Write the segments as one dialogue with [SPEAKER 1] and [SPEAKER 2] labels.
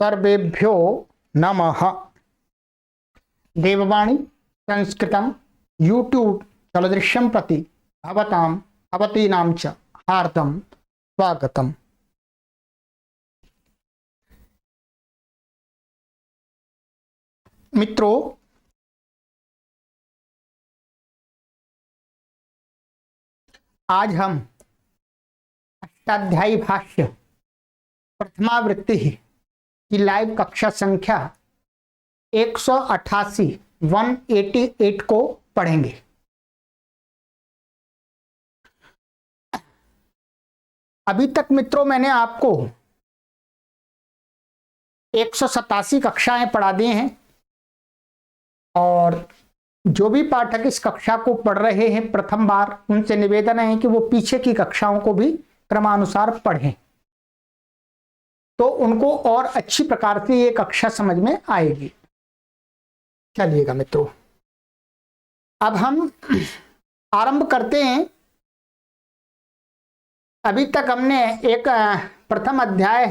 [SPEAKER 1] सर्वेभ्यो नमः। देववाणी संस्कृतं यूट्यूब चलदृश्यं प्रति भवतां भवतीनां च हार्दं स्वागतम्। मित्रों, आज हम अष्टाध्यायी भाष्य प्रथमावृत्ति की लाइव कक्षा संख्या 188 को पढ़ेंगे। अभी तक मित्रों मैंने आपको 187 कक्षाएं पढ़ा दी हैं और जो भी पाठक इस कक्षा को पढ़ रहे हैं प्रथम बार, उनसे निवेदन है कि वो पीछे की कक्षाओं को भी क्रमानुसार पढ़ें, तो उनको और अच्छी प्रकार से ये कक्षा समझ में आएगी। चलिएगा मित्रों, अब हम आरंभ करते हैं। अभी तक हमने एक प्रथम अध्याय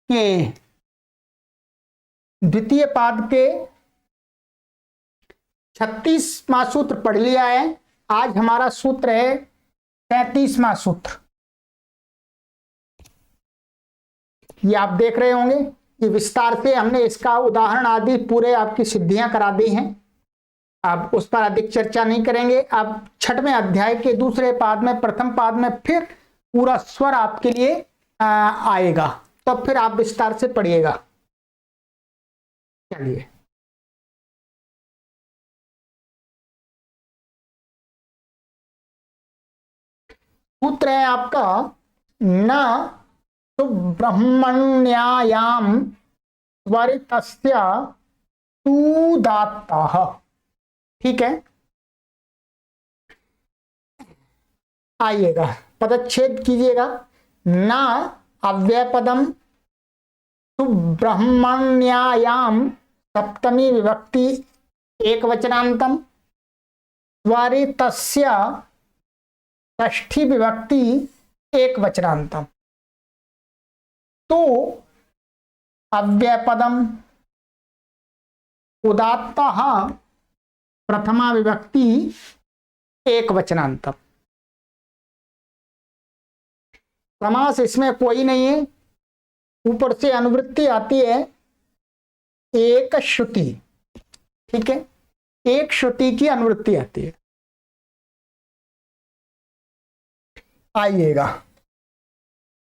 [SPEAKER 1] के द्वितीय पाद के 36वां सूत्र पढ़ लिया है। आज हमारा सूत्र है 37वां सूत्र। ये आप देख रहे होंगे, ये विस्तार से हमने इसका उदाहरण आदि पूरे आपकी सिद्धियां करा दी हैं। अब उस पर अधिक चर्चा नहीं करेंगे। अब 6वें अध्याय के दूसरे पाद में, प्रथम पाद में फिर पूरा स्वर आपके लिए आएगा, तब फिर आप विस्तार से पढ़िएगा। चलिए, सूत्र है आपका न सुब्रह्मण्यायाम त्वरितस्य उदात्तः। ठीक है, आइएगा, पदच्छेद कीजिएगा। न अव्ययपदम सुब्रह्मण्यायाम सप्तमी विभक्ति एक वचनांतम त्वरितस्य षष्ठी विभक्ति एक वचनांतम। तो अव्ययपदम उदात्तः प्रथमा विभक्ति एक वचनांतम। समास इसमें कोई नहीं है, ऊपर से अनुवृत्ति आती है एक श्रुति। ठीक है, एक श्रुति की अनुवृत्ति आती है। आइएगा,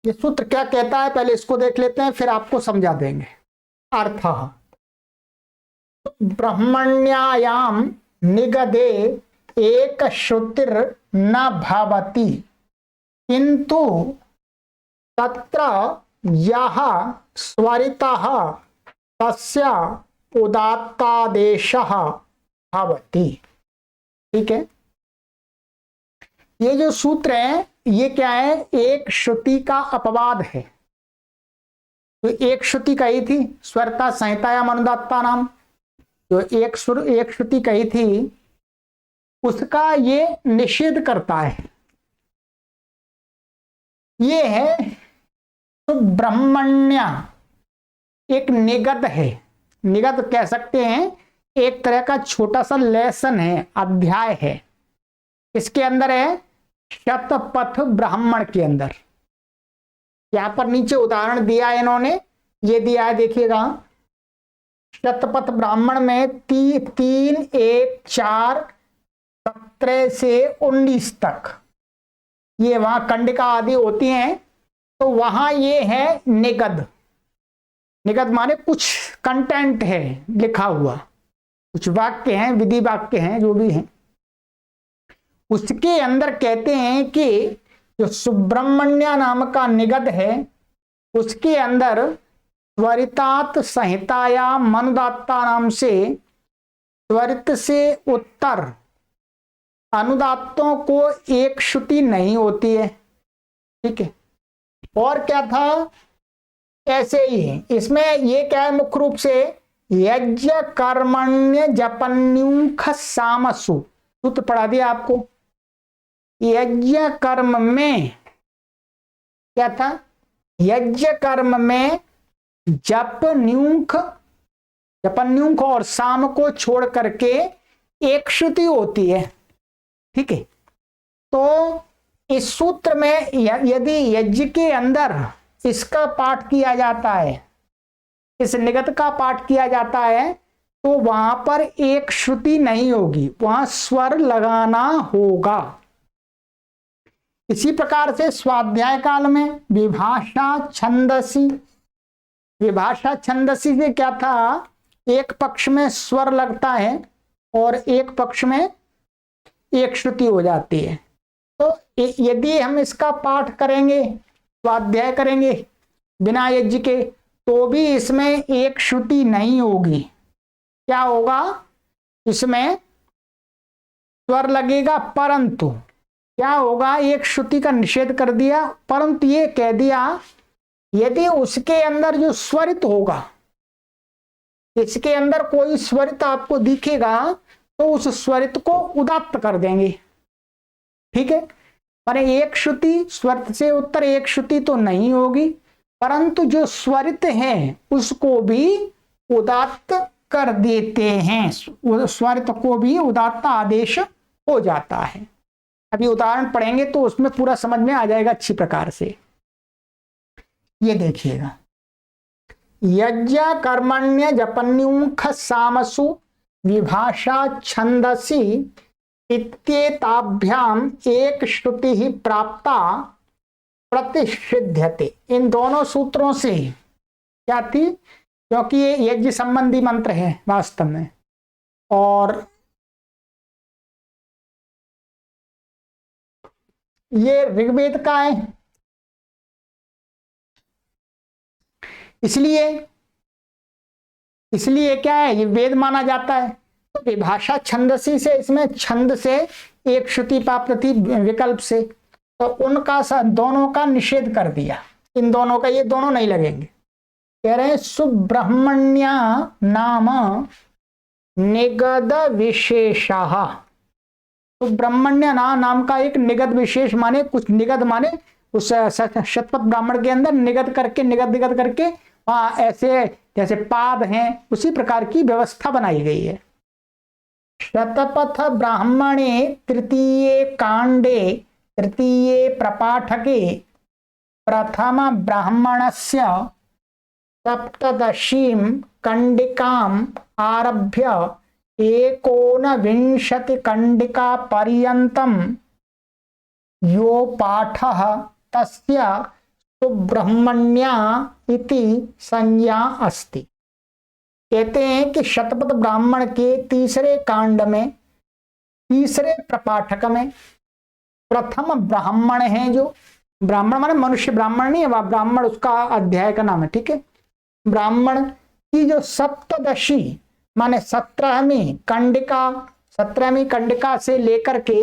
[SPEAKER 1] ये सूत्र क्या कहता है पहले इसको देख लेते हैं, फिर आपको समझा देंगे। अर्थ ब्रह्मण्यायाम निगदे एक श्रुतिर न भवति, किंतु तत्र यः स्वरितः तस्य उदात्तादेशः भवति। ठीक है, ये जो सूत्र है ये क्या है, एक श्रुति का अपवाद है। तो एक श्रुति कही थी स्वरता संहितायाम अनुदात्ता नाम, जो एक श्रुति कही थी उसका ये निषेध करता है। ये है सुब्रह्मण्य, एक निगद है। निगद कह सकते हैं, एक तरह का छोटा सा लेसन है, अध्याय है। इसके अंदर है शतपथ ब्राह्मण के अंदर। यहां पर नीचे उदाहरण दिया है इन्होंने, ये दिया है देखिएगा। शतपथ ब्राह्मण में 3, 1, 4, 17 से 19 तक ये वहां कंडिका आदि होती हैं, तो वहां ये है निगद। निगद माने कुछ कंटेंट है लिखा हुआ, कुछ वाक्य हैं, विधि वाक्य हैं, जो भी हैं। उसके अंदर कहते हैं कि जो सुब्रह्मण्य नाम का निगद है उसके अंदर त्वरितात संहिताया अनुदात्ता नाम से त्वरित से उत्तर अनुदात्तों को एक श्रुति नहीं होती है। ठीक है, और क्या था, ऐसे ही है इसमें। ये क्या है, मुख्य रूप से यज्ञ कर्मण्य जपन्युख सामसु सूत्र पढ़ा दिया आपको। यज्ञ कर्म में क्या था, यज्ञ कर्म में जपन्युख, जपन्युख और साम को छोड़ करके एक श्रुति होती है। ठीक है, तो इस सूत्र में यदि यज्ञ के अंदर इसका पाठ किया जाता है, इस निगत का पाठ किया जाता है, तो वहां पर एक श्रुति नहीं होगी, वहां स्वर लगाना होगा। इसी प्रकार से स्वाध्याय काल में विभाषा छंदसी, विभाषा छंदसी से क्या था, एक पक्ष में स्वर लगता है और एक पक्ष में एक श्रुति हो जाती है। तो यदि हम इसका पाठ करेंगे, स्वाध्याय करेंगे बिना यज्ञ के, तो भी इसमें एक श्रुति नहीं होगी। क्या होगा, इसमें स्वर लगेगा, परंतु क्या होगा, एक श्रुति का निषेध कर दिया, परंतु ये कह दिया यदि उसके अंदर जो स्वरित होगा, इसके अंदर कोई स्वरित आपको दिखेगा तो उस स्वरित को उदात्त कर देंगे। ठीक है, पर एक श्रुति, स्वरित से उत्तर एक श्रुति तो नहीं होगी, परंतु जो स्वरित है उसको भी उदात्त कर देते हैं, स्वरित को भी उदात्त आदेश हो जाता है। अभी उदाहरण पढ़ेंगे तो उसमें पूरा समझ में आ जाएगा अच्छी प्रकार से। ये देखिएगा, यज्ञ कर्मण्य जपन्युख सामसु विभाषा छंदसी इत्येताभ्याम एक श्रुति ही प्राप्ता प्रतिषिध्यते। इन दोनों सूत्रों से क्या थी, क्योंकि ये यज्ञ संबंधी मंत्र है वास्तव में, और ये ऋग्वेद का है, इसलिए क्या है, ये वेद माना जाता है। तो विभाषा छंदसी से, इसमें छंद से एक श्रुति प्राप्त थी विकल्प से, तो उनका दोनों का निषेध कर दिया, इन दोनों का, ये दोनों नहीं लगेंगे। कह रहे हैं सुब्रह्मण्य नाम निगद विशेषः, सुब्रह्मण्य नाम का एक निगद विशेष, माने कुछ निगद, माने उस शतपथ ब्राह्मण के अंदर निगद करके, निगद करके वहां ऐसे जैसे पाद हैं, उसी प्रकार की व्यवस्था बनाई गई है। शतपथ ब्राह्मणे तृतीये कांडे तृतीये प्रपाठके प्रथम ब्राह्मणस्य सप्तदशीं कंडिकाम् आरभ्य 19 कंडिका पर्यन्तं यो पाठः तस्य सुब्रह्मण्य इति संज्ञा अस्ति। कहते हैं कि शतपथ ब्राह्मण के तीसरे कांड में, तीसरे प्रपाठक में प्रथम ब्राह्मण है, जो ब्राह्मण माने मनुष्य ब्राह्मण नहीं है, वह ब्राह्मण उसका अध्याय का नाम है। ठीक है, ब्राह्मण की जो सप्तदशी माने 17वीं कंडिका, 17वीं कंडिका से लेकर के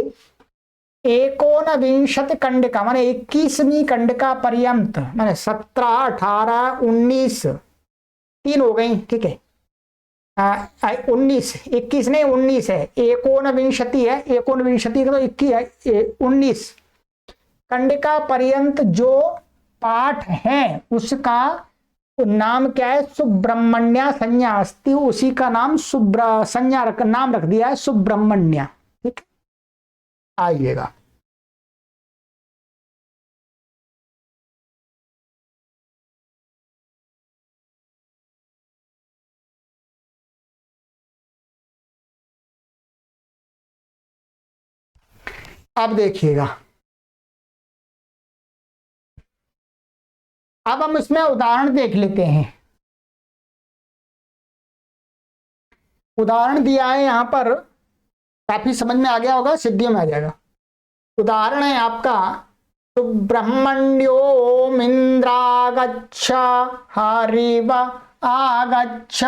[SPEAKER 1] 19 कंडिका माने 21वीं कंडिका पर्यंत, माने 17, 18, 19, 3 हो गई। ठीक है, 19, 21 नहीं 19 है, 19 है, 19 तो 21 है, 19 कंडिका पर्यंत जो पाठ है उसका नाम क्या है, सुब्रह्मण्य संज्ञा अस्ति, उसी का नाम संज्ञा नाम रख दिया है सुब्रह्मण्य। ठीक, आइएगा अब देखिएगा, अब हम इसमें उदाहरण देख लेते हैं। उदाहरण दिया है यहां पर, काफी समझ में आ गया होगा, सिद्धियों में आ जाएगा। उदाहरण है आपका सुब्रह्मण्योमिन्द्रागच्छ हरिव आगच्छ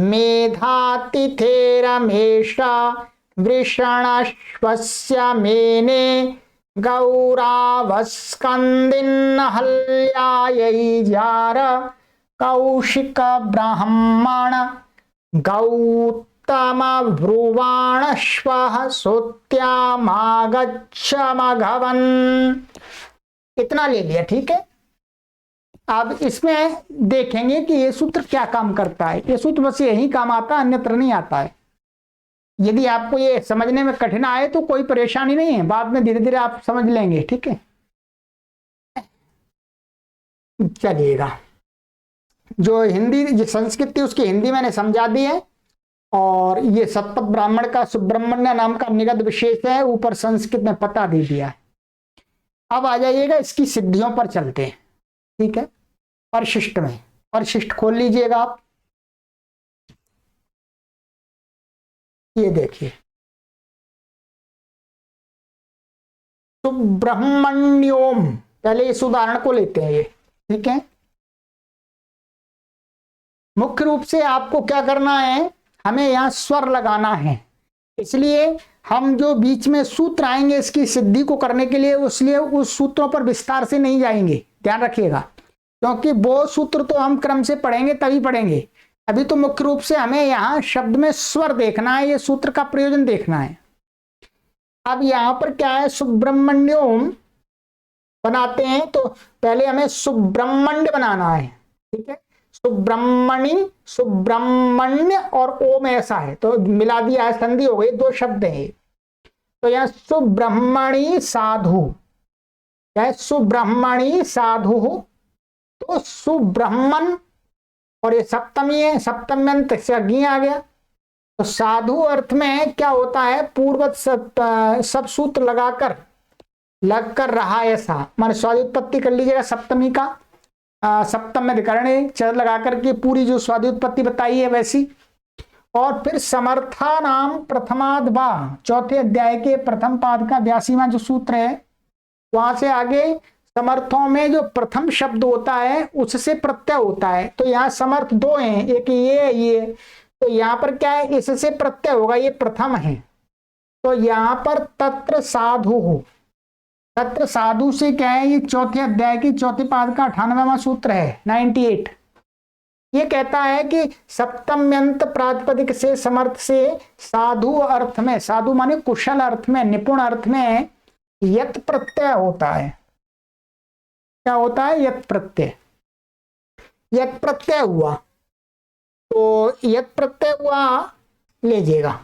[SPEAKER 1] मेधातिथेरमेष वृषणश्वस्य मेने गौरावस्कन्दिन्नहल्यायै कौशिक ब्राह्मण गौतम ब्रुवाणश्वः सुत्यामागच्छ मघवन्। इतना ले लिया। ठीक है, अब इसमें देखेंगे कि ये सूत्र क्या काम करता है। ये सूत्र बस यही काम आता है, अन्यत्र नहीं आता है। यदि आपको ये समझने में कठिन आए तो कोई परेशानी नहीं है, बाद में धीरे धीरे आप समझ लेंगे, ठीक है। चलिएगा, जो हिंदी जो संस्कृत थी उसकी हिंदी मैंने समझा दी है, और ये सतपथ ब्राह्मण का सुब्रह्मण्य नाम का निगद विशेष है, ऊपर संस्कृत में पता दे दिया है। अब आ जाइएगा इसकी सिद्धियों पर चलते हैं, ठीक है। परिशिष्ट में, परिशिष्ट खोल लीजिएगा आप, ये देखिए सुब्रह्मण्योम, पहले इस उदाहरण को लेते हैं ये, ठीक है। मुख्य रूप से आपको क्या करना है, हमें यहां स्वर लगाना है, इसलिए हम जो बीच में सूत्र आएंगे इसकी सिद्धि को करने के लिए, उसलिए उस सूत्रों पर विस्तार से नहीं जाएंगे, ध्यान रखिएगा, क्योंकि वो सूत्र तो हम क्रम से पढ़ेंगे तभी पढ़ेंगे। अभी तो मुख्य रूप से हमें यहां शब्द में स्वर देखना है, ये सूत्र का प्रयोजन देखना है। अब यहां पर क्या है, सुब्रह्मण्योम बनाते हैं तो पहले हमें सुब्रह्मण्य बनाना है, ठीक है। सुब्रह्मणी, सुब्रह्मण्य और ओम ऐसा है तो मिला दिया है, संधि हो गई, दो शब्द है। तो यहां सुब्रह्मणी साधु, क्या है, सुब्रह्मणी साधु, तो सुब्रह्मण, और ये सप्तमी है, सप्तम्यंत से अग्नि आ गया। तो साधु अर्थ में क्या होता है, पूर्वत सब सूत्र लगाकर लग कर रहा ऐसा, मान स्वादित्पत्ति कर लीजिएगा सप्तमी का, सप्तम में अधिकरण चर लगा करके पूरी जो स्वादित्पत्ति बताई है वैसी। और फिर समर्था नाम प्रथमाद वा, चौथे अध्याय के प्रथम पाद का 82वां जो सूत्र है, वहां से आगे समर्थों में जो प्रथम शब्द होता है उससे प्रत्यय होता है। तो यहाँ समर्थ दो हैं, एक ये, तो यहाँ पर क्या है, इससे प्रत्यय होगा, ये प्रथम है। तो यहाँ पर तत्र साधु हो, तत्र साधु से क्या है, ये चौथे अध्याय की चौथे पाद का 98वां सूत्र है, 98। ये कहता है कि सप्तम्यंत प्रातिपदिक से समर्थ से साधु अर्थ में, साधु माने कुशल अर्थ में, निपुण अर्थ में यत प्रत्यय होता है। क्या होता है, यत प्रत्यय, यत प्रत्यय हुआ, तो यत प्रत्यय हुआ लीजिएगा।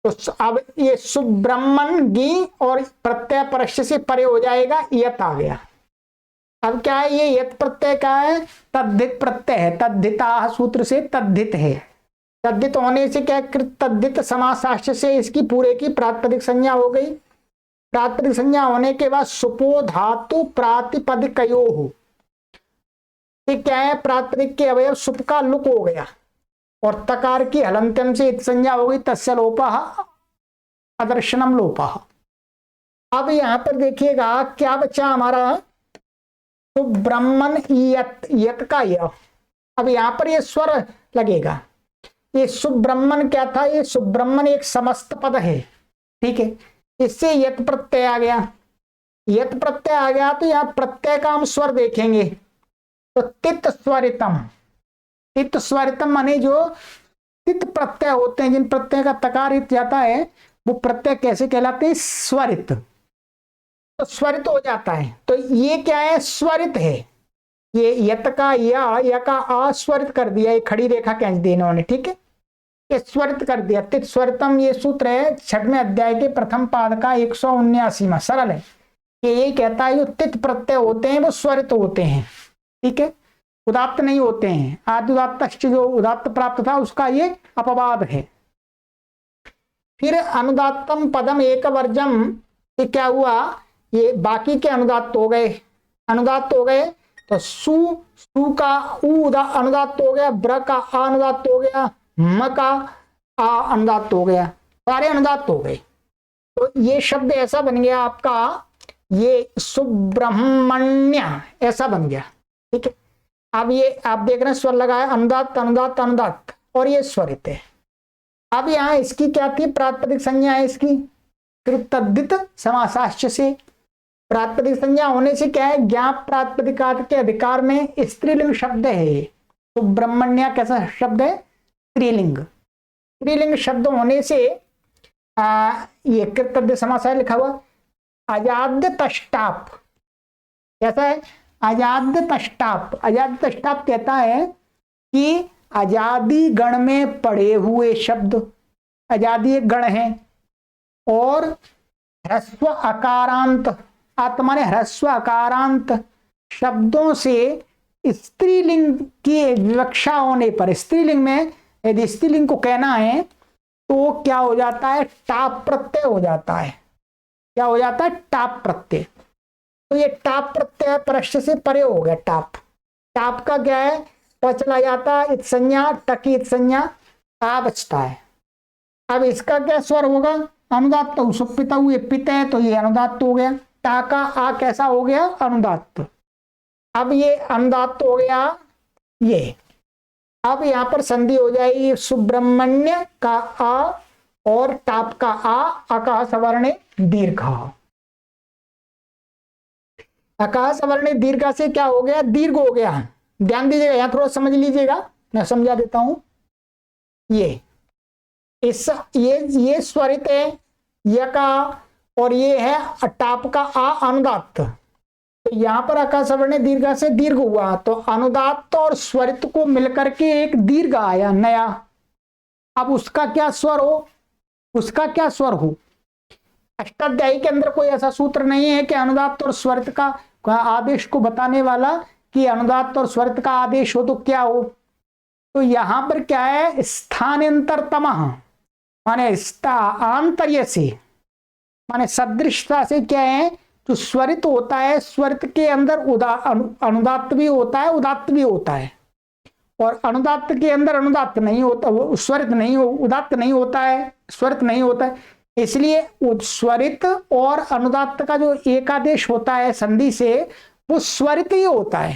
[SPEAKER 1] तो अब ये सुब्रह्मण्य गी और प्रत्यय परस्य से परे हो जाएगा, यत आ गया। अब क्या है, ये यत प्रत्यय का है, तद्धित प्रत्यय है, तद्धिता सूत्र से तद्धित है। तद्धित होने से क्या, कृत तद्धित समासाश्च से इसकी पूरे की प्रातिपदिक संज्ञा हो गई। प्रातिपदिक संज्ञा होने के बाद सुपो धातु प्रातिपदिकयो हो, क्या है, प्रातिपदिक के अवयव सुप का लुक हो गया, और तकार की हलंत्यम से संज्ञा हो गई, तस्य लोपः अदर्शनम लोपः। अब यहां पर देखिएगा क्या बचा हमारा, तो ब्रह्मन यत, यत का य। अब यहां पर ये स्वर लगेगा, ये सुब्रह्मण क्या था, ये सुब्रह्मण एक समस्त पद है, ठीक है। इससे यत प्रत्यय आ गया, यत प्रत्यय आ गया, तो यहां प्रत्यय का हम स्वर देखेंगे, तो तित स्वरितम, तित स्वरितम माने जो तित प्रत्यय होते हैं, जिन प्रत्यय का तकार इत जाता है, वो प्रत्यय कैसे कहलाते हैं, स्वरित, तो स्वरित हो जाता है। तो ये क्या है, स्वरित है, ये यत का या का अस्वरित कर दिया, ये खड़ी रेखा खींच दी इन्होंने, ठीक है, ये स्वरित कर दिया। तित स्वरितम ये सूत्र है 6वें अध्याय के प्रथम पाद का 179वां, सरल है। ये कहता है जो तित प्रत्यय होते हैं वो स्वरित होते हैं, ठीक है, उदात्त नहीं होते हैं। आदि उदात्त जो उदात्त प्राप्त था उसका ये अपवाद है। फिर अनुदात्तम पदम एक वर्जम, ये क्या हुआ, ये बाकी के अनुदात्त हो गए, अनुदात्त हो गए, तो सु का उ अनुदात्त हो गया, ब्र का आ अनुदात्त हो गया, म का आ अनुदात्त हो गया, सारे अनुदात्त हो गए। तो ये शब्द ऐसा बन गया आपका, ये सुब्रह्मण्य ऐसा बन गया, ठीक है। अब ये आप देख रहे हैं स्वर लगाया, अनुदात्त अनुदात्त अनुदात्त, और ये स्वरित है। अब यहाँ इसकी क्या थी, प्रातिपदिक संज्ञा है इसकी, कृतद्धित समासाश्च से। प्रातिपदिक संज्ञा होने से क्या है, ज्ञाप प्रातिपदिकार्थ के अधिकार में स्त्रीलिंग शब्द है ये। सुब्रह्मण्य कैसा शब्द है, स्त्रीलिंग, स्त्रीलिंग शब्द होने से ये कृतद्धित समास लिखा हुआ, अजाद्य तष्टाप, कैसा है? अजाद्यतष्टाप। अजाद्यतष्टाप कहता है कि अजादि गण में पड़े हुए शब्द, अजादि एक गण है, और ह्रस्व अकारांत, आत्मा ने ह्रस्व अकारांत शब्दों से स्त्रीलिंग की विवक्षा होने पर, स्त्रीलिंग में यदि स्त्रीलिंग को कहना है तो क्या हो जाता है? टाप प्रत्यय हो जाता है। क्या हो जाता है? टाप प्रत्यय। तो ये टाप प्रत्यय परश्य से परे हो गया। टाप, टाप का क्या है? ट चला जाता है, इत संज्ञा, टकी इत संज्ञा, आ बचता है। अब इसका क्या स्वर होगा? अनुदात्त। सुपिता हुए पित है तो ये अनुदात्त हो गया। टा का आ कैसा हो गया? अनुदात्त। अब ये अनुदात्त हो गया ये। अब यहां पर संधि हो जाएगी सुब्रह्मण्य का आ और टाप का आ, अकाह सवर्ण दीर्घ। अकाह सवर्ण दीर्घ से क्या हो गया? दीर्घ हो गया। ध्यान दीजिएगा, यहां थोड़ा समझ लीजिएगा, मैं समझा देता हूं। ये इस ये स्वरित है यका, और ये है टाप का आ अनुदात्त। तो यहां पर अकाह सवर्ण दीर्घ से दीर्घ हुआ, तो अनुदात्त और स्वरित को मिलकर के एक दीर्घ आया नया। अब उसका क्या स्वर हो? उसका क्या स्वर हो? अष्टाध्यायी के अंदर कोई ऐसा सूत्र नहीं है कि अनुदात्त और स्वरित का आदेश को बताने वाला कि अनुदात्त और स्वरित का आदेश हो तो क्या हो। तो यहां पर क्या है? स्थानांतरतम, माने आंतर्य से, माने सदृशता से क्या है? जो स्वरित होता है, स्वरित के अंदर अनुदात्त भी होता है, उदात्त भी होता है, और अनुदात्त के अंदर अनुदात्त नहीं होता, स्वरित नहीं, उदात्त नहीं होता है, स्वरित नहीं होता है। इसलिए स्वरित और अनुदात्त का जो एकादेश होता है संधि से, वो स्वरित ही होता है।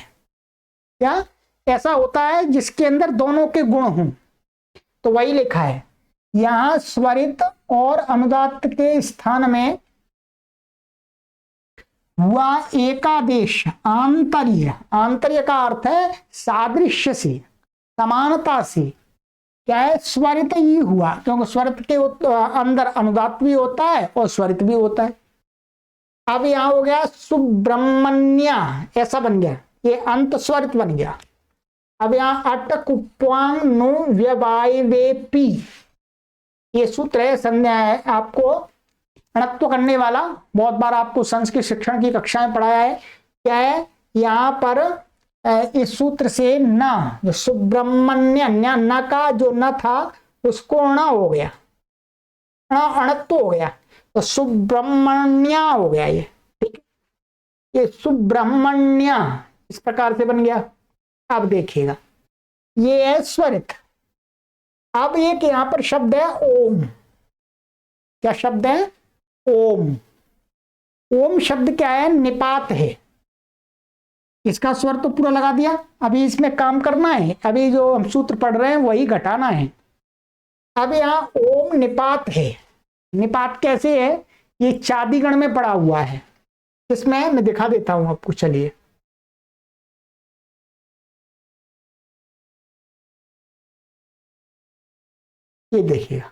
[SPEAKER 1] क्या ऐसा होता है जिसके अंदर दोनों के गुण हों। तो वही लिखा है यहां, स्वरित और अनुदात्त के स्थान में हुआ एकादेश आंतर्य। आंतर्य का अर्थ है सादृश्य से, समानता से। क्या है? स्वरित ही हुआ, क्योंकि स्वरित के अंदर अनुदात्त भी होता है और स्वरित भी होता है। अब यहां हो गया सुब्रह्मण्य, ऐसा बन गया, ये अंत स्वरित बन गया। अब यहां अट कुप्वांग नु व्यवायवेपी, ये सूत्र है, संज्ञा है, आपको अणत्व करने वाला, बहुत बार आपको संस्कृत शिक्षण की कक्षाएं पढ़ाया है। क्या है? यहां पर इस सूत्र से न, जो सुब्रह्मण्य न का जो न था उसको अण हो गया, अणत्व हो गया, तो सुब्रह्मण्य हो गया ये। ठीक है, ये सुब्रह्मण्य इस प्रकार से बन गया। अब देखिएगा, ये है स्वरित। अब एक यहां पर शब्द है ओम। क्या शब्द है? ओम। ओम शब्द क्या है? निपात है। इसका स्वर तो पूरा लगा दिया, अभी इसमें काम करना है, अभी जो हम सूत्र पढ़ रहे हैं वही घटाना है। अब यहां ओम निपात है। निपात कैसे है? ये चादिगण में पड़ा हुआ है। इसमें मैं दिखा देता हूं आपको, चलिए। ये देखिएगा,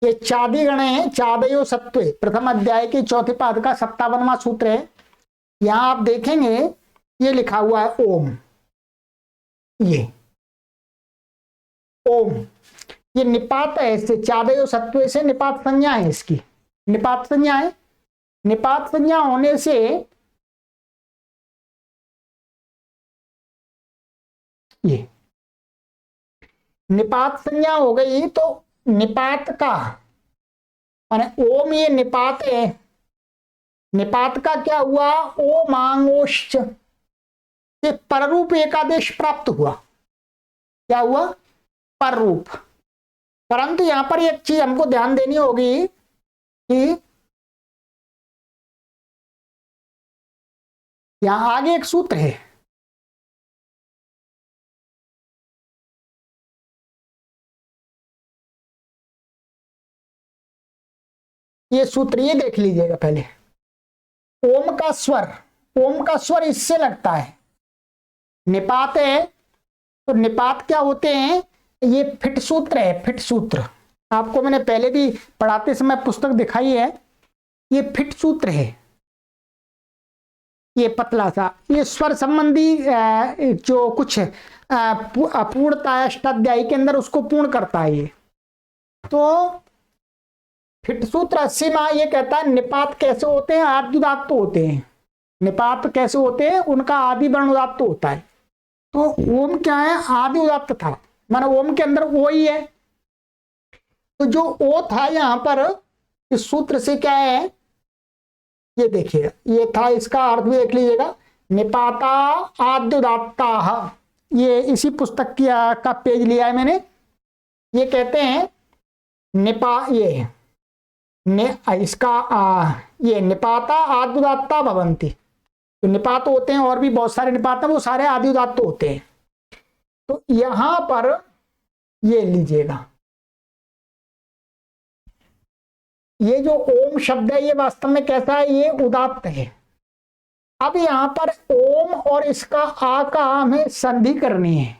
[SPEAKER 1] ये चादिगण है, चादयो सत्वे, प्रथम अध्याय के चौथे पाद का 57वां सूत्र है। यहां आप देखेंगे ये लिखा हुआ है ओम। ये ओम, ये निपात है, इससे चादयो सत्वे से निपात संज्ञा है, इसकी निपात संज्ञा है। निपात संज्ञा होने से ये निपात संज्ञा हो गई, तो निपात का माने ओम, ये निपात है। निपात का क्या हुआ? ओ मांगोश्च, ये पररूप एकादेश प्राप्त हुआ। क्या हुआ? पररूप। परंतु यहां पर एक चीज हमको ध्यान देनी होगी कि यहां आगे एक सूत्र है, ये सूत्र ये देख लीजिएगा पहले। ओम का स्वर, ओम का स्वर इससे लगता है। निपात है, तो निपात क्या होते हैं? ये फिट सूत्र है, फिट सूत्र। आपको मैंने पहले भी पढ़ाते समय पुस्तक दिखाई है, ये फिट सूत्र है। ये पतला सा, ये स्वर संबंधी जो कुछ अपूर्णता है अष्टाध्यायी के अंदर उसको पूर्ण करता है ये। तो फिट सूत्र 80 में ये कहता है निपात कैसे होते हैं, आदि उदात्त होते हैं। निपात कैसे होते हैं, उनका आदि वर्ण उदात्त होता है। तो ओम क्या है, आदि उदात्त था, माना ओम के अंदर ओ ही है। तो जो ओ था यहां पर इस सूत्र से क्या है, ये देखिएगा, ये था, इसका अर्थ भी देख लीजिएगा, निपाता आद्य उदात्ता। ये इसी पुस्तक की का पेज लिया है मैंने। ये कहते हैं ये निपाता आद्य उदात्ता भवंती। तो निपात होते हैं और भी बहुत सारे निपात हैं, वो सारे आदि उदात्त होते हैं। तो यहां पर ये लीजिएगा, ये जो ओम शब्द है ये वास्तव में कैसा है, ये उदात्त है। अब यहां पर ओम और इसका आ का हमें संधि करनी है।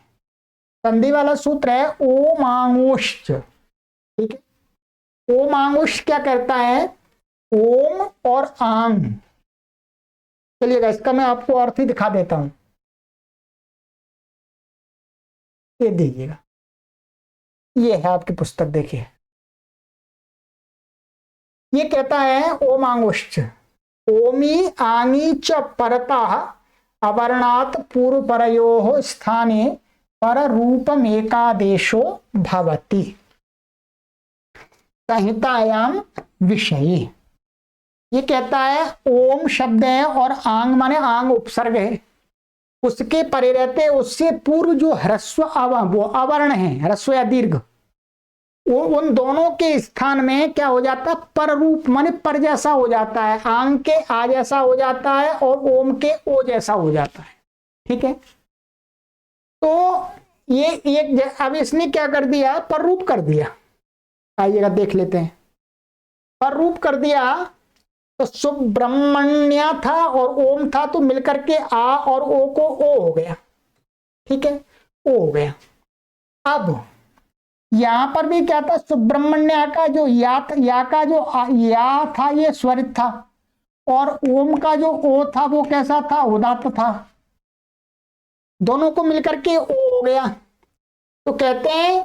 [SPEAKER 1] संधि वाला सूत्र है ओमांगुश्च। ठीक है, ओमांगुश्च क्या करता है, ओम और आंग। चलिएगा इसका मैं आपको अर्थ ही दिखा देता हूं, ये देखिएगा, ये है आपकी पुस्तक, देखिए ये कहता है ओमांगुश्च ओमी आंगी च परतः अवर्णात् पूर्व परयोः स्थाने पर रूपम एकादेशो भवति संहितायाम विषये। ये कहता है ओम शब्द है और आंग माने आंग उपसर्ग है, उसके परे रहते उससे पूर्व जो ह्रस्व वो अवर्ण है, ह्रस्व या दीर्घ, वो उन दोनों के स्थान में क्या हो जाता है, पर रूप माने पर जैसा हो जाता है। आंग के आ जैसा हो जाता है और ओम के ओ जैसा हो जाता है। ठीक है, तो ये एक, अब इसने क्या कर दिया, पर रूप कर दिया। आइएगा देख लेते हैं, पर रूप कर दिया। तो सुब्रह्मण्य था और ओम था, तो मिलकर के आ और ओ को ओ हो गया। ठीक है, ओ हो गया। अब यहां पर भी क्या था, सुब्रह्मण्य का जो या का जो या था ये स्वरित था, और ओम का जो ओ था वो कैसा था, उदात्त था। दोनों को मिलकर के ओ हो गया। तो कहते हैं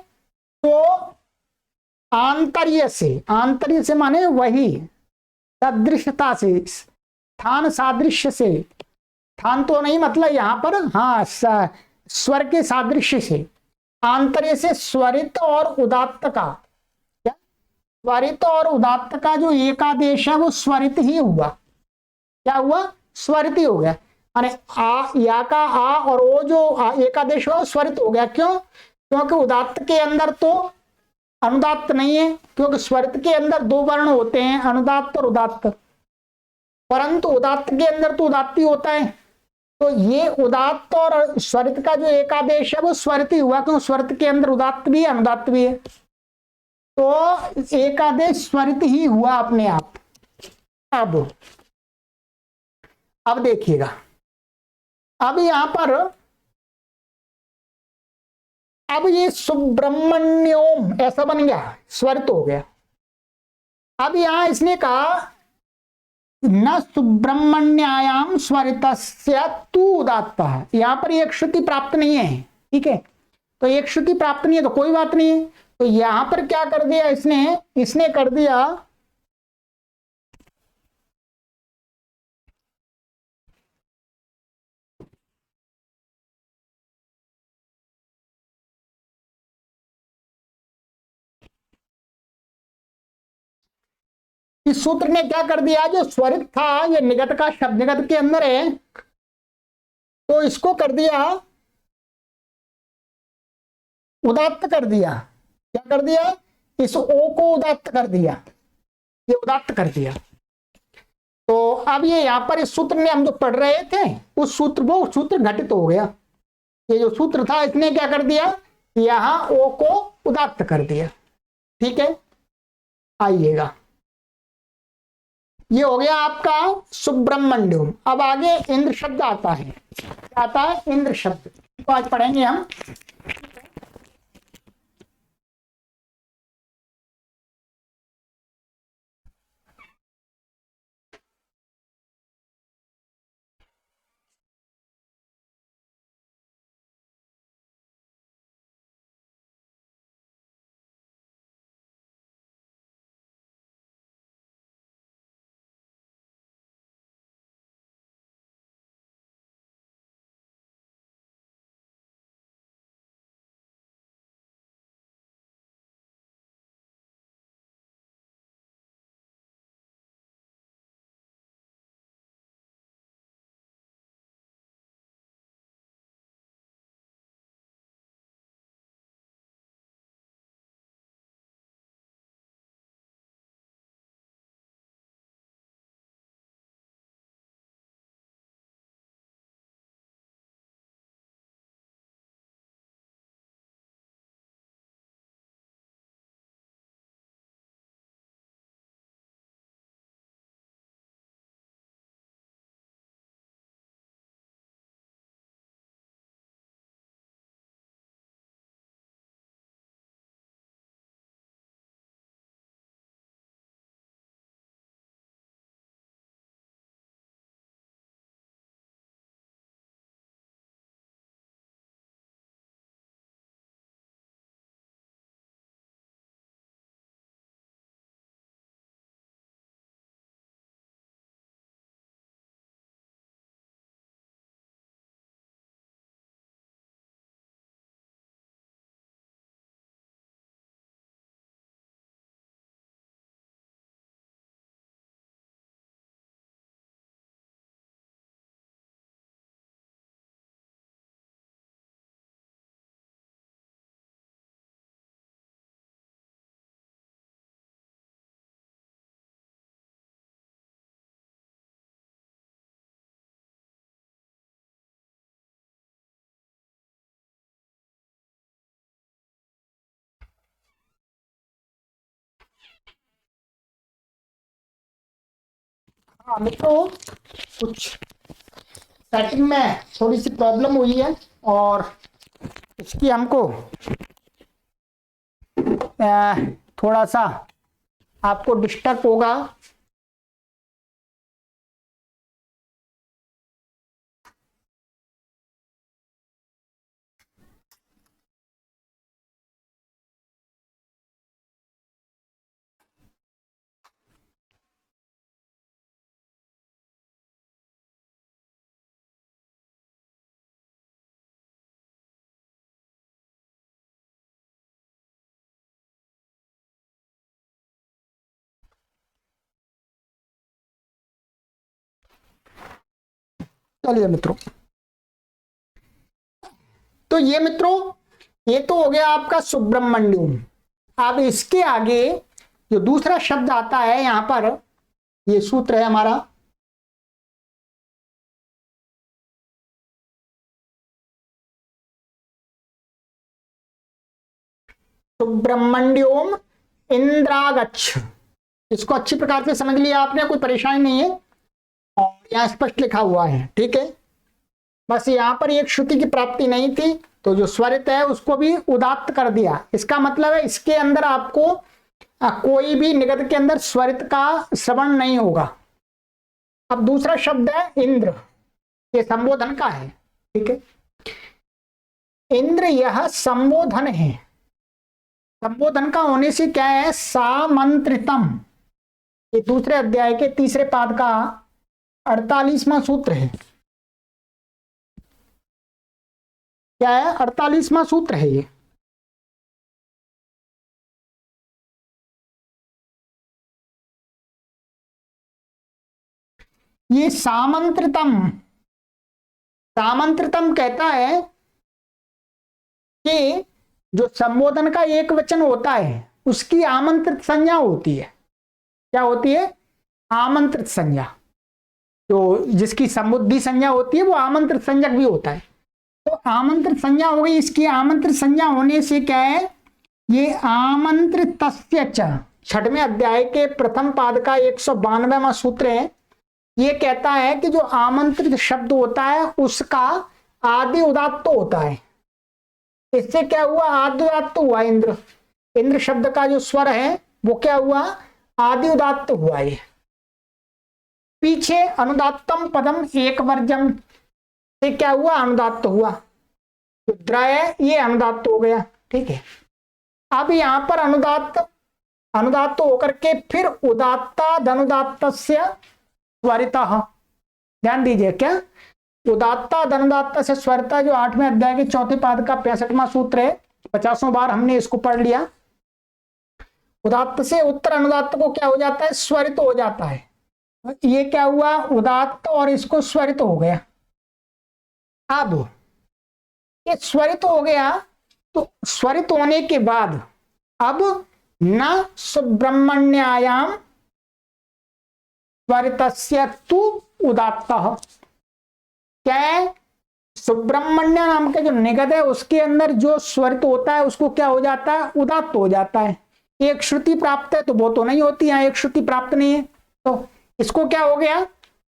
[SPEAKER 1] तो आंतर्य से माने वही, सदृशता से, स्थान सादृश्य से, स्थान तो नहीं मतलब यहां पर, हाँ स्वर के सादृश्य से, आंतर्य से स्वरित और उदात्त का, क्या स्वरित और उदात्त का जो एकादेश है वो स्वरित ही हुआ। क्या हुआ, स्वरित ही हो गया। अरे आ या का आ और वो जो एकादेश हुआ स्वरित हो गया। क्यों, क्योंकि उदात्त के अंदर तो अनुदात्त नहीं है, क्योंकि स्वरित के अंदर दो वर्ण होते हैं, अनुदात्त और उदात्त, परंतु उदात्त के अंदर तो उदात्त ही होता है। तो ये उदात्त और स्वरित का जो एकादेश है वो स्वरित ही हुआ, क्योंकि स्वरित के अंदर उदात्त भी है अनुदात्त भी है। तो एकादेश स्वरित ही हुआ अपने आप। अब देखिएगा, अब यहां पर अब ये सुब्रह्मण्योम ऐसा बन गया, स्वरित हो गया। अब यहां इसने कहा न सुब्रह्मण्यायाम स्वरितस्य तु उदात्त, यहां पर एक श्रुति प्राप्त नहीं है। ठीक है, तो एक श्रुति प्राप्त नहीं है तो कोई बात नहीं है। तो यहां पर क्या कर दिया इसने कर दिया, इस सूत्र ने क्या कर दिया, जो स्वरित था ये निगत का शब्द निगत के अंदर है, तो इसको कर दिया उदात्त कर दिया। क्या कर दिया, इस ओ को उदात्त कर दिया, ये उदात्त कर दिया। तो अब ये यहां पर इस सूत्र ने हम जो पढ़ रहे थे उस सूत्र वो सूत्र घटित हो गया। ये जो सूत्र था इसने क्या कर दिया, यहां ओ को उदात्त कर दिया। ठीक है, आइएगा, ये हो गया आपका सुब्रह्मण्यम। अब आगे इंद्र शब्द आता है। क्या आता है, इंद्र शब्द, तो आज पढ़ेंगे हम। हाँ मित्रों, कुछ सेटिंग में थोड़ी सी प्रॉब्लम हुई है और इसकी हमको थोड़ा सा आपको डिस्टर्ब होगा। चलिए मित्रों, तो ये मित्रों, ये तो हो गया आपका सुब्रमण्यम। अब इसके आगे जो दूसरा शब्द आता है यहां पर, ये सूत्र है हमारा सुब्रमण्यम इंद्रागच्छ। इसको अच्छी प्रकार से समझ लिया आपने, कोई परेशानी नहीं है और यहां स्पष्ट लिखा हुआ है, ठीक है। बस यहां पर एक श्रुति की प्राप्ति नहीं थी तो जो स्वरित है उसको भी उदात्त कर दिया। इसका मतलब है इसके अंदर आपको कोई भी निगत के अंदर स्वरित का श्रवण नहीं होगा। अब दूसरा शब्द है इंद्र, ये संबोधन का है, ठीक है। इंद्र यह संबोधन है। संबोधन का होने से क्या है, सामंत्रितम, ये दूसरे अध्याय के तीसरे पाद का 48वां सूत्र है। क्या है, 48वां सूत्र है ये। ये सामंत्रितम, सामंत्रितम कहता है कि जो संबोधन का एक वचन होता है उसकी आमंत्रित संज्ञा होती है। क्या होती है, आमंत्रित संज्ञा। तो जिसकी समुद्धि संज्ञा होती है वो आमंत्रित संज्ञक भी होता है। तो आमंत्रित संज्ञा हो गई। इसकी आमंत्रित संज्ञा होने से क्या है, ये आमंत्रित छठवें अध्याय के प्रथम पाद का 192वां सूत्र है। ये कहता है कि जो आमंत्रित शब्द होता है उसका आदि उदात्त होता है। इससे क्या हुआ, आदि उदात्त हुआ। इंद्र, इंद्र शब्द का जो स्वर है वो क्या हुआ, आदि उदात्त हुआ। ये पीछे अनुदात्तम पदम एक वर्जम से क्या हुआ, अनुदात्त हुआ। तो द्रय ये अनुदात्त हो गया, ठीक है। अब यहां पर अनुदात्त अनुदात्त होकर के फिर उदात्ता धनुदात्त स्वरितः, ध्यान दीजिए, क्या उदात्ता धनुदात्त से स्वरिता, जो 8वें अध्याय के चौथे पाद का 65वां सूत्र है। 50वां बार हमने इसको पढ़ लिया। उदात्त से उत्तर अनुदात्त को क्या हो जाता है, स्वरित हो जाता है। ये क्या हुआ, उदात्त और इसको स्वरित हो गया। अब ये स्वरित हो गया तो स्वरित होने के बाद अब न सुब्रह्मण्यायाम स्वरितस्य तु उदात्तः, क्या है, सुब्रह्मण्य नाम के जो निगद है उसके अंदर जो स्वरित होता है उसको क्या हो जाता है, उदात्त हो जाता है। एक श्रुति प्राप्त है तो वो तो नहीं होती, यहाँ एक श्रुति प्राप्त नहीं है तो इसको क्या हो गया,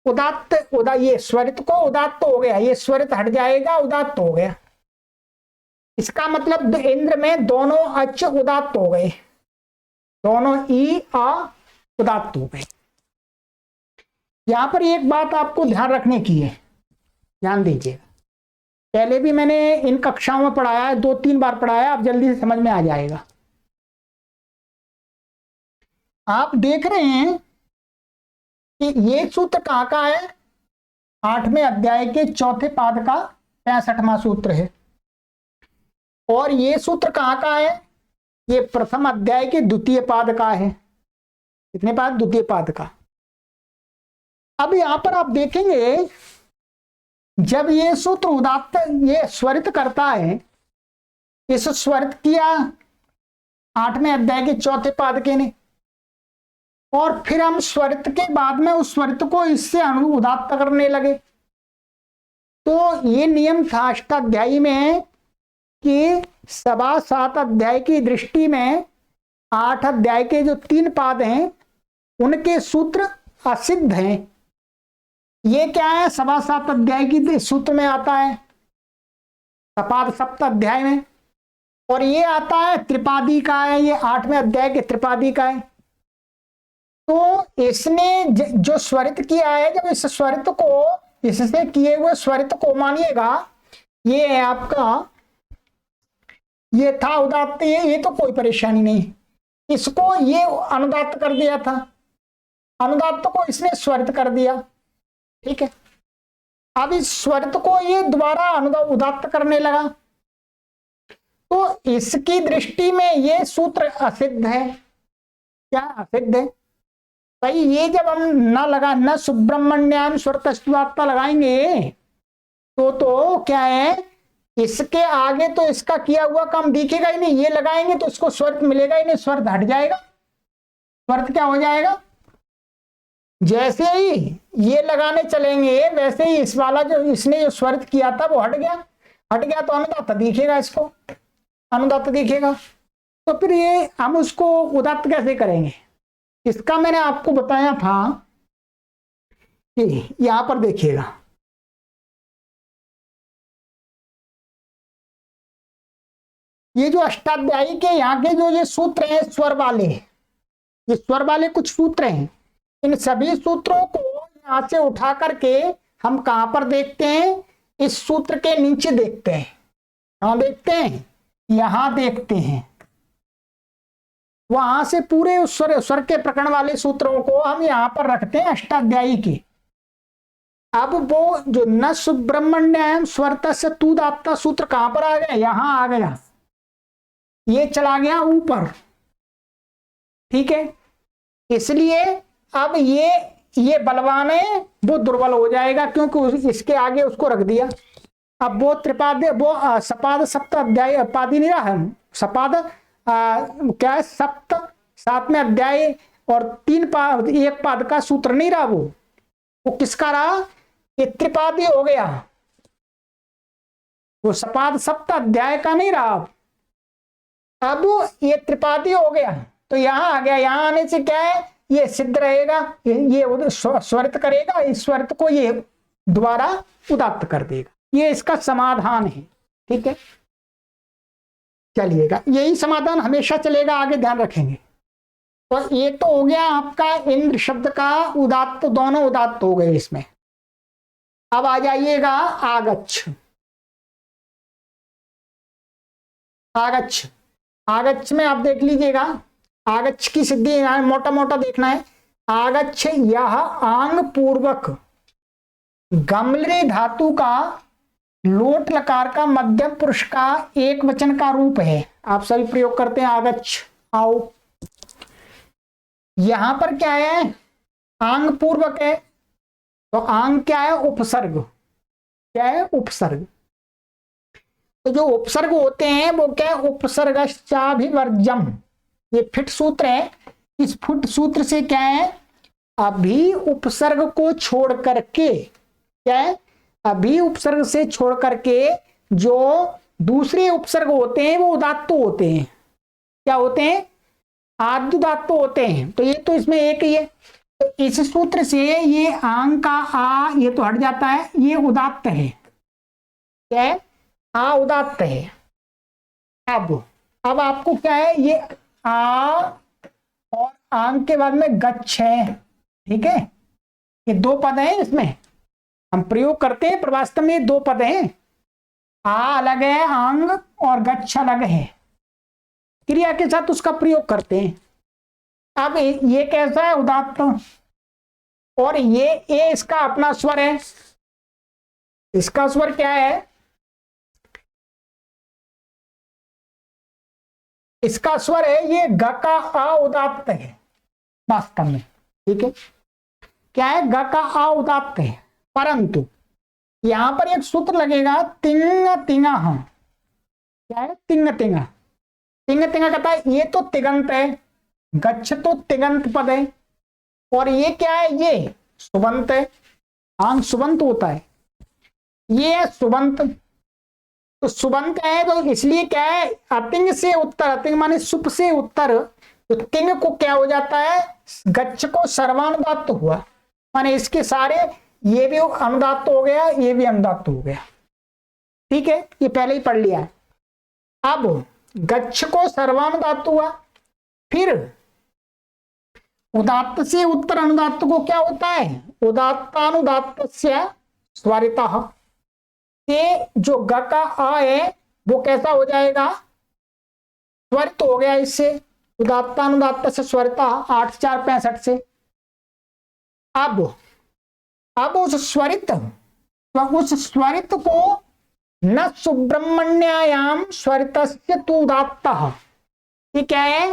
[SPEAKER 1] उदात्त, ये स्वरित को उदात्त हो गया। ये स्वरित हट जाएगा, उदात्त हो गया। इसका मतलब इंद्र में दोनों अच उदात्त हो गए, दोनों ई आ उदात्त हो गए। यहां पर एक बात आपको ध्यान रखने की है, ध्यान दीजिएगा। पहले भी मैंने इन कक्षाओं में पढ़ाया है, 2-3 बार पढ़ाया, अब जल्दी से समझ में आ जाएगा। आप देख रहे हैं कि ये सूत्र कहां का है, 8वें अध्याय के चौथे पाद का 65वां सूत्र है। और ये सूत्र कहां का है, ये प्रथम अध्याय के द्वितीय पाद का है। कितने पाद, द्वितीय पाद का। अब यहां पर आप देखेंगे जब ये सूत्र उदात्त ये स्वरित करता है, इस स्वरित किया 8वें अध्याय के चौथे पाद के ने, और फिर हम स्वरित के बाद में उस स्वरित को इससे उदात्त करने लगे। तो ये नियम था अष्टाध्यायी में कि सवा 7 अध्याय की दृष्टि में 8 अध्याय के जो 3 पाद हैं उनके सूत्र असिद्ध हैं, ये क्या है, सभासात अध्याय की सूत्र में आता है, सपाद सप्त अध्याय में। और ये आता है त्रिपादी का है, ये 8वें अध्याय के त्रिपादी का है। तो इसने जो स्वरित किया है, जब इस स्वरित को, इससे किए हुए स्वरित को मानिएगा, ये है आपका, ये था उदात्त, ये तो कोई परेशानी नहीं। इसको ये अनुदात्त कर दिया था, अनुदात्त को इसने स्वरित कर दिया, ठीक है। अब इस स्वरित को ये दोबारा उदात्त करने लगा, तो इसकी दृष्टि में ये सूत्र असिद्ध है। क्या असिद्ध है भाई? ये जब हम न सुब्रह्मण्याम स्वरतस्वात्ता लगाएंगे तो क्या है, इसके आगे तो इसका किया हुआ काम दिखेगा ही नहीं। ये लगाएंगे तो इसको स्वरित मिलेगा ही नहीं, स्वरित हट जाएगा। स्वरित क्या हो जाएगा, जैसे ही ये लगाने चलेंगे वैसे ही इस वाला जो इसने जो स्वरित किया था वो हट गया। हट गया तो अनुदात्त दिखेगा, इसको अनुदात्त दिखेगा। तो फिर ये हम उसको उदात्त कैसे करेंगे? इसका मैंने आपको बताया था कि यहां पर देखिएगा, ये जो अष्टाध्यायी के यहाँ के जो ये सूत्र हैं स्वर वाले, ये स्वर वाले कुछ सूत्र हैं, इन सभी सूत्रों को यहां से उठा करके हम कहां पर देखते हैं, इस सूत्र के नीचे देखते हैं। कहां देखते हैं? यहां देखते हैं। वहां से पूरे उस स्वर के प्रकरण वाले सूत्रों को हम यहां पर रखते हैं अष्टाध्यायी की। अब वो जो न सुब्रह्मण्यम स्वरतस्य तुदात्ता सूत्र कहां पर आ गया? यहां आ गया, ये चला गया ऊपर, ठीक है। इसलिए अब ये बलवान है, वो दुर्बल हो जाएगा क्योंकि इसके आगे उसको रख दिया। अब वो त्रिपाद्य, वो सपाद सप्त अध्याय पादी नहीं रहा है, सपाद क्या है, सप्त 7वें अध्याय और 3 पाद 1 पाद का सूत्र नहीं रहा, वो किसका रहा? ये त्रिपादी हो गया, वो सपाद सप्त अध्याय का नहीं रहा। अब ये त्रिपादी हो गया तो यहां आ गया। यहां आने से क्या है, ये सिद्ध रहेगा, ये स्वरित करेगा, इस स्वरित को ये दोबारा उदात्त कर देगा। ये इसका समाधान है, ठीक है। चलिएगा, यही समाधान हमेशा चलेगा, आगे ध्यान रखेंगे। तो ये तो हो गया आपका इंद्र शब्द का उदात्त, दोनों उदात्त हो गए इसमें। अब आ जाइएगा आगच्छ। आगच्छ, आगच्छ में आप देख लीजिएगा, आगच्छ की सिद्धि मोटा मोटा देखना है। आगच्छ यह आंग पूर्वक गमले धातु का लोट लकार का मध्यम पुरुष का एक वचन का रूप है। आप सभी प्रयोग करते हैं आगच्छ, आओ। यहां पर क्या है, आंग पूर्वक है, तो आंग क्या है? उपसर्ग। क्या है? उपसर्ग। तो जो उपसर्ग होते हैं वो क्या है? उपसर्गश्चाभिवर्जम, ये फिट सूत्र है। इस फिट सूत्र से क्या है, अभी उपसर्ग को छोड़ करके, क्या है, अभी उपसर्ग से छोड़ करके जो दूसरे उपसर्ग होते हैं वो उदात्त होते हैं। क्या होते हैं? आद्युदात्त होते हैं। तो ये तो इसमें एक ही है, तो इस सूत्र से ये आंग का आ ये तो हट जाता है, ये उदात्त है। क्या है? आ उदात्त है। अब आपको क्या है, ये आ और आंग के बाद में गच्छ है, ठीक है। ये 2 पद हैं, इसमें हम प्रयोग करते हैं, पर वास्तव में 2 पद हैं। आ अलग है, आंग, और गच्छ अलग है, क्रिया के साथ उसका प्रयोग करते हैं। अब ये कैसा है? उदात्त। और ये इसका अपना स्वर है। इसका स्वर क्या है? इसका स्वर है ये ग का आ उदात्त है वास्तव में, ठीक है। क्या है? ग का आ उदात्त है, परंतु यहां पर एक सूत्र लगेगा तिंग तिंगा। क्या है? तिंग तिंगा। तिंग तिंगा कहता है ये तो तिगंत है, गच्छ तो तिगंत पद है, और ये क्या है? ये सुबंत है, आंग सुबंत होता है, ये है सुबंत। तो सुबंत है तो इसलिए क्या है, अतिंग से उत्तर, अतिंग माने सुप से उत्तर, तो तिंग को क्या हो जाता है, गच्छ को सर्वानुदात्त हुआ, माने इसके सारे ये भी अनुदात्त हो गया, ये भी अनुदात्त हो गया। ठीक है, ये पहले ही पढ़ लिया है। अब गच्छ को सर्वानुदात्त हुआ, फिर उदात्त से उत्तर अनुदात्त को क्या होता है, उदात्तानुदात्त स्वरितः। ये जो ग का आ है वो कैसा हो जाएगा, स्वरित हो गया इससे, उदात्तानुदात्त से स्वरितः 8×4=65 से। अब उस स्वरित को न सुब्रह्मण्यायाम स्वरितस्य तु उदात्तः, ये क्या है,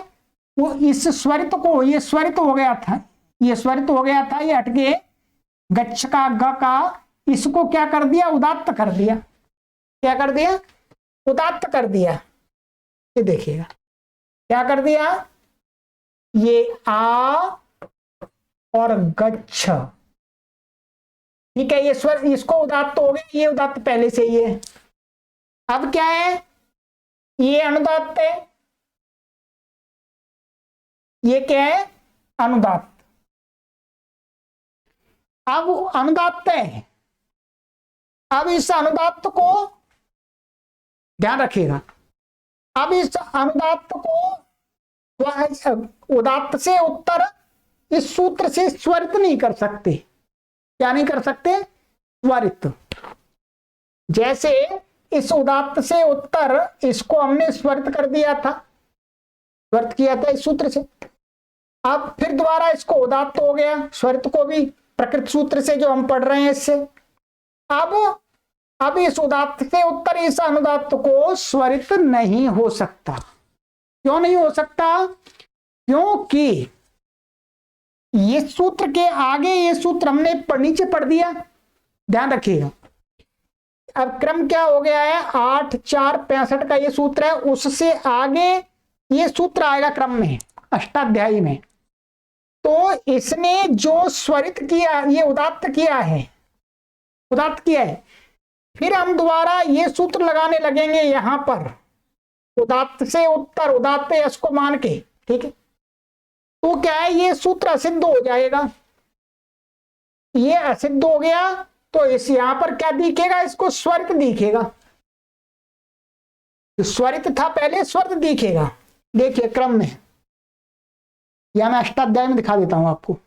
[SPEAKER 1] वो इस स्वरित को, ये स्वरित हो गया था, ये स्वरित हो गया था, ये हटके गच्छ का ग का, इसको क्या कर दिया, उदात्त कर दिया। क्या कर दिया, उदात्त कर दिया। ये देखिएगा क्या कर दिया, ये आ और गच्छ, ठीक है, ये स्वर, इसको उदात्त हो गया, ये उदात्त पहले से ही है। अब क्या है, ये अनुदात्त है, ये क्या है, अनुदात्त। अब अनुदात्त है, अब इस अनुदात्त को ध्यान रखिएगा, अब इस अनुदात्त को उदात्त से उत्तर इस सूत्र से स्वरित नहीं कर सकते। क्या नहीं कर सकते, स्वरित। जैसे इस उदात्त से उत्तर, इसको हमने स्वरित कर दिया था, स्वरित किया था इस सूत्र से। अब फिर दोबारा इसको उदात्त हो गया, स्वरित को भी प्रकृत सूत्र से जो हम पढ़ रहे हैं इससे। अब इस उदात्त से उत्तर इस अनुदात्त को स्वरित नहीं हो सकता। क्यों नहीं हो सकता, क्योंकि ये सूत्र के आगे ये सूत्र हमने नीचे पढ़ दिया, ध्यान रखिएगा। अब क्रम क्या हो गया है, 8×4=65 का ये सूत्र है, उससे आगे ये सूत्र आएगा क्रम में, अष्टाध्यायी में। तो इसने जो स्वरित किया, ये उदात्त किया है, उदात्त किया है। फिर हम दोबारा ये सूत्र लगाने लगेंगे यहां पर, उदात्त से उत्तर, उदात्त यश को मान के, ठीक है। तो क्या है, ये सूत्र असिद्ध हो जाएगा, ये असिद्ध हो गया, तो इस यहां पर क्या दिखेगा, इसको स्वरित दिखेगा। स्वरित था पहले, स्वरित दिखेगा। देखिए क्रम में, या मैं अष्टाध्याय में दिखा देता हूं आपको।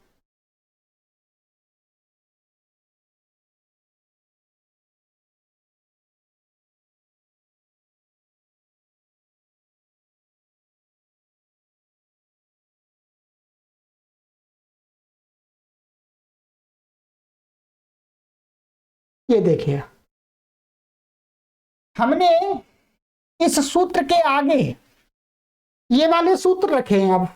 [SPEAKER 1] ये देखिए, हमने इस सूत्र के आगे ये वाले सूत्र रखे हैं। अब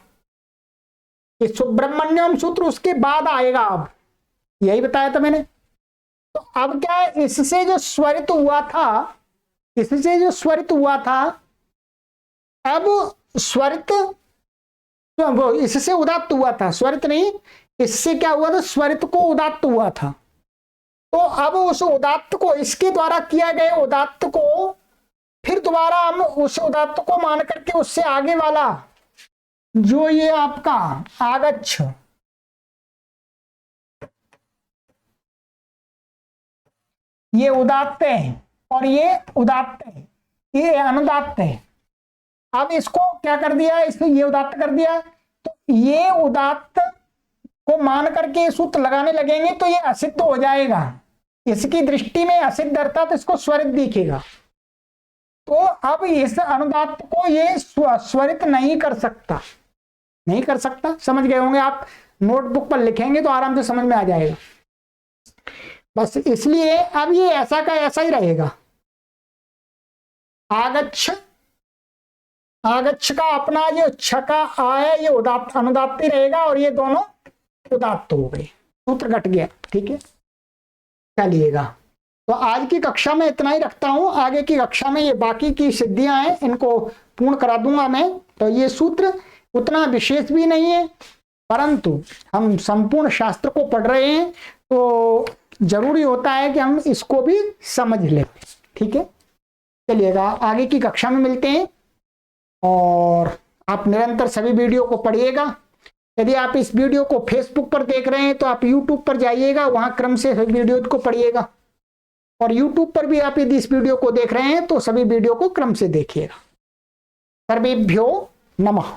[SPEAKER 1] ये सुब्रह्मण्यम सूत्र उसके बाद आएगा, अब यही बताया था मैंने। तो अब क्या है, इससे जो स्वरित हुआ था, इससे जो स्वरित हुआ था, अब स्वरित वो इससे उदात्त हुआ था, स्वरित नहीं, इससे क्या हुआ था, स्वरित को उदात्त हुआ था। तो अब उस उदात्त को, इसके द्वारा किया गया उदात्त को फिर दोबारा हम उस उदात्त को मान करके उससे आगे वाला जो ये आपका आगच्छ, ये उदात्त है और ये उदात्त है, ये अनुदात्त है। अब इसको क्या कर दिया, इसने ये उदात्त कर दिया, तो ये उदात्त को मान करके सूत्र लगाने लगेंगे तो ये असिद्ध हो जाएगा। इसकी दृष्टि में असिद्ध अर्थात तो इसको स्वरित दिखेगा। तो अब इस अनुदात्त को ये स्वरित नहीं कर सकता, नहीं कर सकता। समझ गए होंगे आप, नोटबुक पर लिखेंगे तो आराम से समझ में आ जाएगा। बस इसलिए अब ये ऐसा का ऐसा ही रहेगा। आगच्छ, आगच्छ का अपना जो छ का आ है ये उदात्त अनुदात्त ही रहेगा और ये दोनों उदात्त हो गए, सूत्र घट गया। ठीक है, चलिएगा। तो आज की कक्षा में इतना ही रखता हूं, आगे की कक्षा में ये बाकी की सिद्धियां हैं इनको पूर्ण करा दूंगा मैं। तो ये सूत्र उतना विशेष भी नहीं है, परंतु हम संपूर्ण शास्त्र को पढ़ रहे हैं तो जरूरी होता है कि हम इसको भी समझ लें। ठीक है, चलिएगा, आगे की कक्षा में मिलते हैं और आप निरंतर सभी वीडियो को पढ़िएगा। यदि आप इस वीडियो को फेसबुक पर देख रहे हैं तो आप यूट्यूब पर जाइएगा, वहां क्रम से वीडियो को पढ़िएगा। और यूट्यूब पर भी आप यदि इस वीडियो को देख रहे हैं तो सभी वीडियो को क्रम से देखिएगा। सर्वेभ्यो नमः।